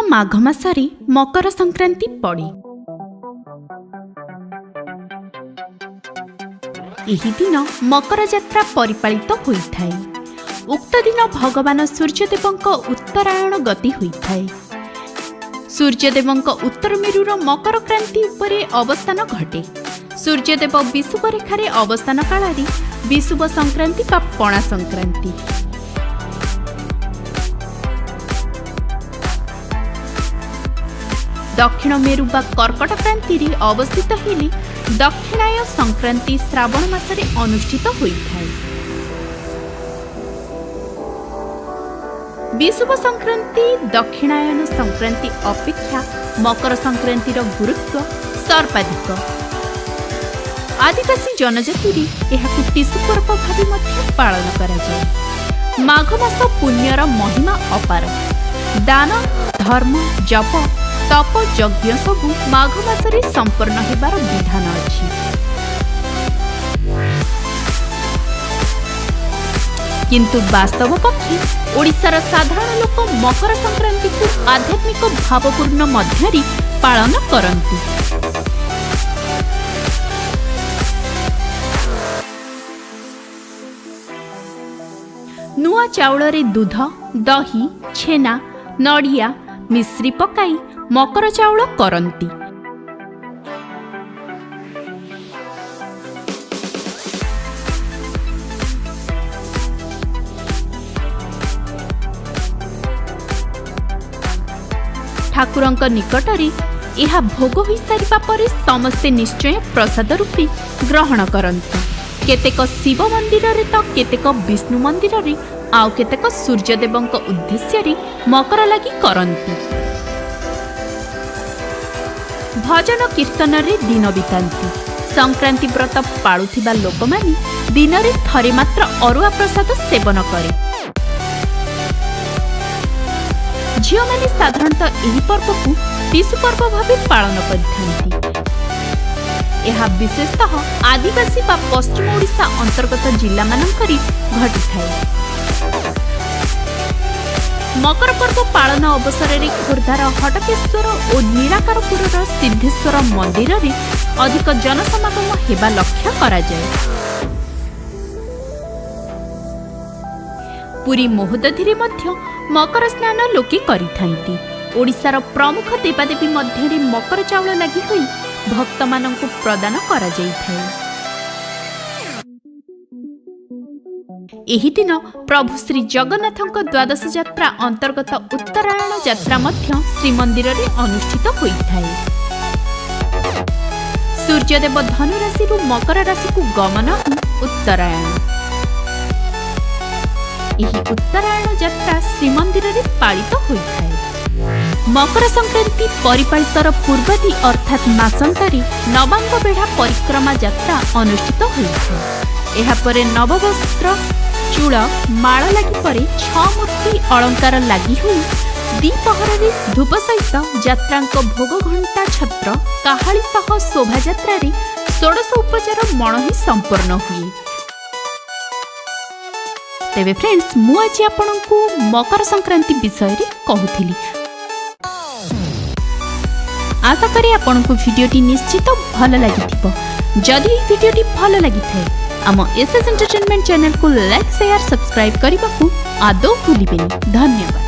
माघ मासरे मकर संक्रांति पड़े। एही दिन मकर यात्रा परिपालित होइथाय। उक्त दिन भगवान सूर्यदेवଙ୍କ उत्तरायण गति होइथाय। सूर्यदेवଙ୍କ उत्तर मेरुर मकर क्रांति उपरे अवस्थान घटे। सूर्यदेव विषुव रेखारे अवस्थान काଳରେ विषुव संक्रांति बा पणा संक्रांति। दक्षिण मेरु बा कर्कट क्रांति रे अवस्थित हेले दक्षिणाय संक्रांति श्रावण मासरे अनुष्ठित होइथाय। विषुव संक्रांति दक्षिणायन संक्रांति अपेक्षा मकर संक्रांतिर गुरुत्व सर्वाधिक। आदिवासी जनजाति एहाकु टिसु पर्व भावे मध्य पालन करा जाय। माघ मास पुण्यर महिमा अपार। दान धर्म जप तप यज्ञ सबु माघ मासरे संपन्न हेबार विधान अछि। किंतु वास्तव पक्षे ओडिशार साधारण लोक मकर संक्रांति को आध्यात्मिक भावपूर्ण मध्यरी पालन करନ୍ତି। नुआ चाउल रे दूध दही छेना नड़िया मिश्री पकाई मकर चाउल करନ୍ତି। ठाकुरंक निकटरे यह भोग होई सारिबा परे समस्ते निश्चय प्रसाद रूपी ग्रहण करନ୍ତି। केतेक शिव मंदिर रे तो केतेक विष्णु मंदिर रे आउ केतेक सूर्यदेवंक उद्देश्य रे मकर लागि करନ୍ତି। भजन कीर्तन रे दिन बिताନ୍ତି। संक्रांति व्रत पाळुथिबा लोकमानी दिन रे थरे मात्र अरुआ प्रसाद सेवन करे। झियो माने साधारणतः एही पर्व को टिसु पर्व भावे पालन करिथांती। यह विशेषतः आदिवासी बा पश्चिम ओडिशा अंतर्गत जिला मानकरी घटिथाय। मकर पर्व पालन अवसर में खोर्धार हटकेश्वर और निराकारपुर सिद्धेश्वर मंदिर रे अधिक जनसमागम हेबा लक्ष्य करा जाए। पुरी महोदधि रे मध्य मकर स्नान लोके करिथांती। ओडिशार प्रमुख देवादेवी मध्य रे मकर चाउल लागि होई भक्त मानंकु प्रदान करा जाइथाय। एही दिन प्रभु श्री जगन्नाथଙ୍କ द्वादश यात्रा अंतर्गत उत्तरायण यात्रा मध्य श्रीमंदिर रे अनुष्ठित होइथाय। सूर्यदेव धनु राशि रु मकर राशि को गमन उत्तरायण। एही उत्तरायण यात्रा श्रीमंदिर रे पालित होइथाय। मकर संक्रांति परिपालितर पूर्वदी अर्थात मासंतरी नवांग बेढ़ा परिक्रमा यात्रा अनुष्ठित होइथाय। एहा परे नववस्त्र चूड़ माळ लागि परे 6 मूर्ति अलंकार लागि हुई दीपहर रे धूप सहित यात्रांक भोग घंटा छत्र काहाली सह शोभा यात्रा रे 16 उपचार मणहि संपूर्ण हुई। तेबे फ्रेंड्स मु आज आपनकु मकर संक्रांति विषय रे कहूथिली। आशा करी आपनकु वीडियोटी निश्चित भल लागिथिबो। जदि ई वीडियोटी भल लागिथाय आम एसएस एंटरटेनमेंट चैनल को लाइक शेयर सब्सक्राइब करने को आदौ भूलिबेनी। धन्यवाद।